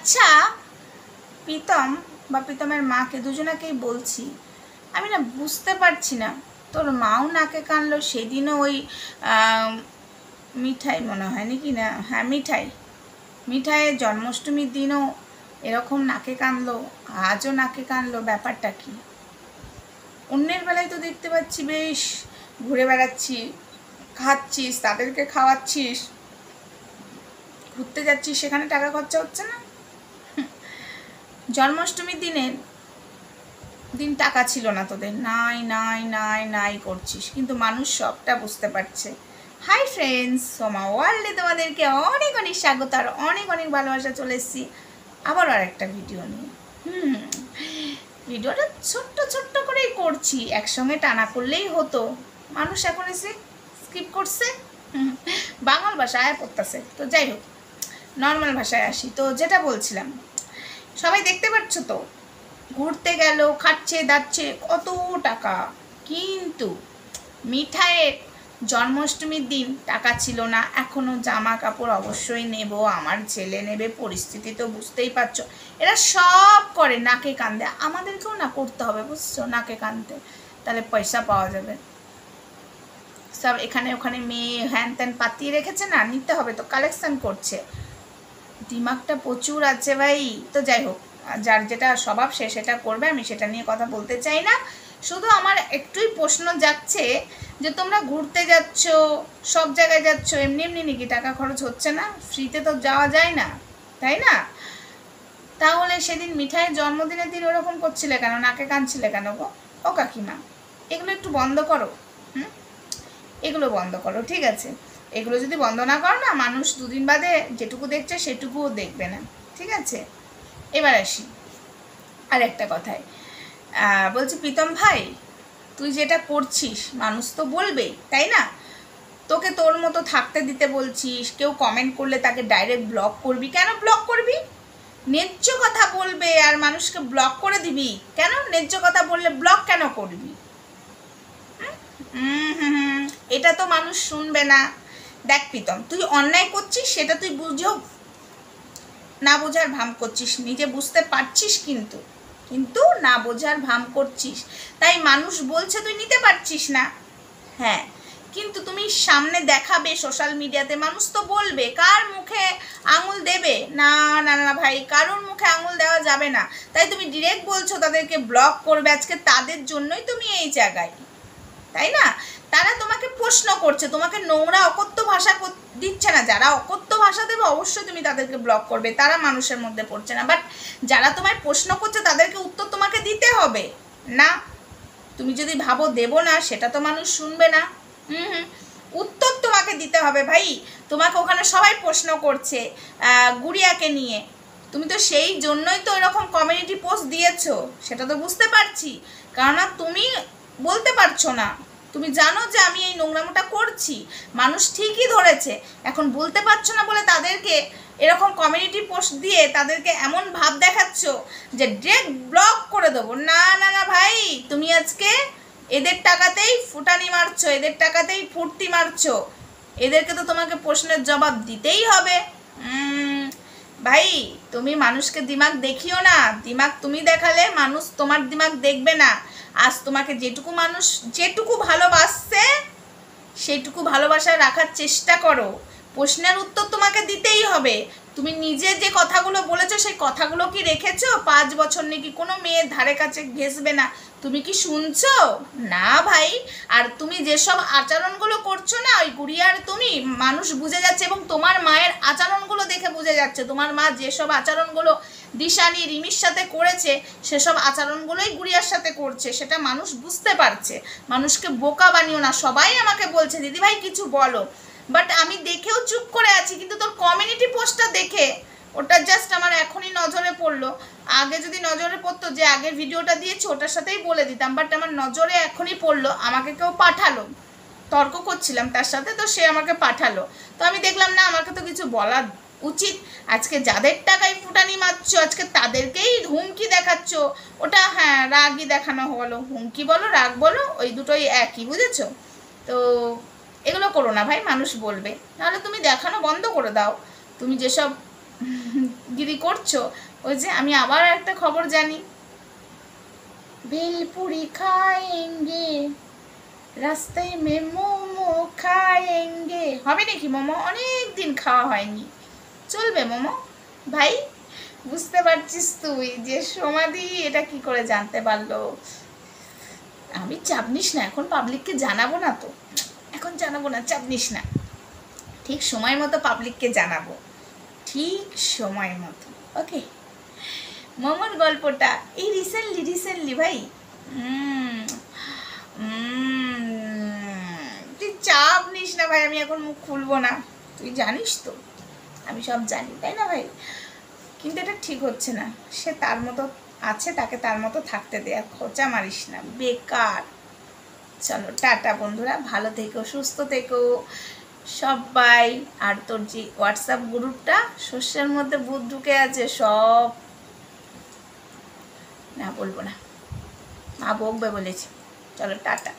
আচ্ছা প্রীতম বা প্রীতমের মাকে দুজনাকেই বলছি, আমি না বুঝতে পারছি না, তোর মাও নাকে কানলো সেদিনও ওই মিঠাই মনে হয় নাকি না, হ্যাঁ মিঠাইয়ের জন্মাষ্টমীর দিনও এরকম নাকে কানলো, আজও নাকে কানলো, ব্যাপারটা কি? অন্যের বেলায় তো দেখতে পাচ্ছি বেশ ঘুরে বেড়াচ্ছি, খাচ্ছিস, তাদেরকে খাওয়াচ্ছিস, ঘুরতে যাচ্ছিস, সেখানে টাকা খরচা হচ্ছে না। জন্মাষ্টমীর দিন টাকা ছিল না তোদের, নাই নাই নাই নাই করছিস, কিন্তু মানুষ সবটা বুঝতে পারছে। হাই ফ্রেন্ডস, সোমা ওয়ার্ল্ডে তোমাদেরকে অনেক অনেক স্বাগত আর অনেক অনেক ভালোবাসা। চলে এসেছি আবার আর একটা ভিডিও নিয়ে। ভিডিওটা ছোট্ট ছোট্ট করেই করছি, একসঙ্গে টানা করলেই হতো, মানুষ এখন এসে স্কিপ করছে, বাংলা ভাষায় পড়তেছে। তো যাই হোক, নর্মাল ভাষায় আসি। তো যেটা বলছিলাম, সবাই দেখতে পাচ্ছ তো, ঘুরতে গেল, খাচ্ছে দাচ্ছে, কত টাকা, কিন্তু মিঠাইয়ের জন্মাষ্টমীর দিন টাকা ছিল না। এখনও জামা কাপড় অবশ্যই নেব, আমার ছেলে নেবে, পরিস্থিতি তো বুঝতেই পারছো। এরা সব করে নাকে কান্দে, আমাদেরকেও না করতে হবে বুঝছো, নাকে কানতে, তাহলে পয়সা পাওয়া যাবে। সব এখানে ওখানে মেয়ে হ্যান ত্যান পাতিয়ে রেখেছে না, নিতে হবে তো, কালেকশন করছে, দিমাগটা প্রচুর আছে ভাই। তো যাই হোক, যার যেটা স্বভাব সে সেটা করবে, আমি সেটা নিয়ে কথা বলতে চাই না। শুধু আমার একটুই প্রশ্ন যাচ্ছে যে তোমরা ঘুরতে যাচ্ছ, সব জায়গায় যাচ্ছ, এমনি এমনি নাকি টাকা খরচ হচ্ছে না? ফ্রিতে তো যাওয়া যায় না, তাই না? তাহলে সেদিন মিঠাইয়ের জন্মদিনের দিন ওরকম করছিলে কেন, নাকে কানছিলে কেন গো? ও কাকিমা, এগুলো একটু বন্ধ করো, এগুলো বন্ধ করো, ঠিক আছে? এগুলো যদি বন্ধ না করো না, মানুষ দুদিন বাদে যেটুকু দেখছে সেটুকুও দেখবে না, ঠিক আছে? এবার আসি আর একটা কথায়, বলছি প্রীতম ভাই, তুই যেটা করছিস মানুষ তো বলবেই, তাই না? তোকে তোর মতো থাকতে দিতে বলছিস, কেউ কমেন্ট করলে তাকে ডাইরেক্ট ব্লক করবি কেন? ব্লক করবি, ন্যায্য কথা বলবে আর মানুষকে ব্লক করে দিবি কেন? ন্যায্য কথা বললে ব্লক কেন করবি? এটা তো মানুষ শুনবে না। দেখ প্রীতম, তুই অন্যায় করছিস সেটা তুই বুঝেও না বোঝার ভান করছিস, নিজে বুঝতে পারছিস কিন্তু কিন্তু না বোঝার ভান করছিস, তাই মানুষ বলছে তুই নিতে পারছিস না। হ্যাঁ, কিন্তু তুমি সামনে দেখাবে সোশ্যাল মিডিয়াতে, মানুষ তো বলবে, কার মুখে আঙুল দেবে? না না না ভাই, কারোর মুখে আঙুল দেওয়া যাবে না, তাই তুমি ডিরেক্ট বলছো তাদেরকে ব্লক করবে। আজকে তাদের জন্যই তুমি এই জায়গায়, তাই না? তারা তোমাকে প্রশ্ন করছে, তোমাকে নোংরা অকথ্য ভাষা দিচ্ছে না। যারা অকথ্য ভাষা দেবে অবশ্যই তুমি তাদেরকে ব্লক করবে, তারা মানুষের মধ্যে পড়ছে না। বাট যারা তোমায় প্রশ্ন করছে তাদেরকে উত্তর তোমাকে দিতে হবে না? তুমি যদি ভাবো দেব না, সেটা তো মানুষ শুনবে না। উত্তর তোমাকে দিতে হবে ভাই। তোমাকে ওখানে সবাই প্রশ্ন করছে গুড়িয়াকে নিয়ে, তুমি তো সেই জন্যই তো এরকম কমিউনিটি পোস্ট দিয়েছো, সেটা তো বুঝতে পারছি। কেননা তুমি বলতে পারছো না, তুমি জানো যে আমি এই নোংরামোটা করছি, মানুষ ঠিকই ধরেছে, এখন বলতে পারছো না বলে তাদেরকে এরকম কমিউনিটি পোস্ট দিয়ে তাদেরকে এমন ভাব দেখাচ্ছ যে ডিরেক্ট ব্লক করে দেবো। না না না ভাই, তুমি আজকে এদের টাকাতেই ফুটানি মারছো, এদের টাকাতেই ফুর্তি মারছো, এদেরকে তো তোমাকে প্রশ্নের জবাব দিতেই হবে। ভাই, তুমি মানুষকে দিমাগ দেখিও না, দিমাগ তুমি দেখালে মানুষ তোমার দিমাগ দেখবে না। আজ তোমাকে যেটুকু মানুষ যেটুকু ভালোবাসছে সেইটুকু ভালোবাসায় রাখার চেষ্টা করো, প্রশ্নের উত্তর তোমাকে দিতেই হবে। তুমি নিজে যে কথাগুলো বলেছো সেই কথাগুলো কি রেখেছো? 5 বছর নাকি কোনো মেয়ের ধারে কাছে ঘেসবে না, তুমি কি শুনছো? না ভাই। আর তুমি যেসব আচরণগুলো করছো না, ওই গুড়িয়ার তুমি, মানুষ বুঝে যাচ্ছে, এবং তোমার মায়ের আচরণগুলো দেখে বুঝে যাচ্ছে, তোমার মা যেসব আচরণগুলো দিশানি রিমির সাথে করেছে সেসব আচরণগুলোই গুড়িয়ার সাথে করছে, সেটা মানুষ বুঝতে পারছে। মানুষকে বোকা বানিও না। সবাই আমাকে বলছে দিদিভাই কিছু বলো, বাট আমি দেখেও চুপ করে আছি। কিন্তু তোর কমিউনিটি পোস্টটা দেখে ওটা জাস্ট আমার এখনই নজরে পড়লো। আগে যদি নজরে পড়তো, যে আগের ভিডিওটা দিয়েছে ওটার সাথেই বলে দিতাম, বাট আমার নজরে এখনই পড়লো, আমাকে কেউ পাঠালো, তর্ক করছিলাম তার সাথে, তো সে আমাকে পাঠালো, তো আমি দেখলাম না, আমাকে তো কিছু বলা উচিত। আজকে যাদের টাকায় ফুটানি মারছো, আজকে তাদেরকেই হুমকি দেখাচ্ছ। ওটা হ্যাঁ রাগই দেখানো হলো, হুমকি বলো রাগ বলো ওই দুটোই একই, বুঝেছো? তো এগুলো করো না ভাই, মানুষ বলবে, নাহলে তুমি দেখানো বন্ধ করে দাও। তুমি যেসব দিদি করছো, ওই যে আমি আবার একটা খবর জানি, ভেলপুরি খাएंगे রাস্তায় মে মোমো খাएंगे। হবে নাকি মোমো? অনেক দিন খাওয়া হয়নি, চলবে মোমো? ভাই বুঝতে পারছিস তুই যে সমাধি এটা কি করে জানতে পারলো? আমি চাপ নিস না, এখন পাবলিককে জানাবো না তো, এখন জানাবো না, চাপ নিস না, ঠিক সময় মতো পাবলিককে জানাবো, ঠিক সময় মতো। ওকে, মোমোর গল্পটা এই রিসেন্টলি ভাই। তুই চাপ নিস না ভাই, আমি এখন মুখ খুলবো না, তুই জানিস তো আমি সব জানি, তাই না ভাই? কিন্তু এটা ঠিক হচ্ছে না, সে তার মতো আছে, তাকে তার মতো থাকতে দে, আর খোঁচা মারিস না, বেকার। চলো টাটা বন্ধুরা, ভালো থেকো, সুস্থ থেকো সবাই। আর তোর যে হোয়াটসঅ্যাপ গ্রুপটা, শস্যের মধ্যে ভূত ঢুকে আছে সব, না বলবো না, মা বকবে বলেছে। চলো টাটা।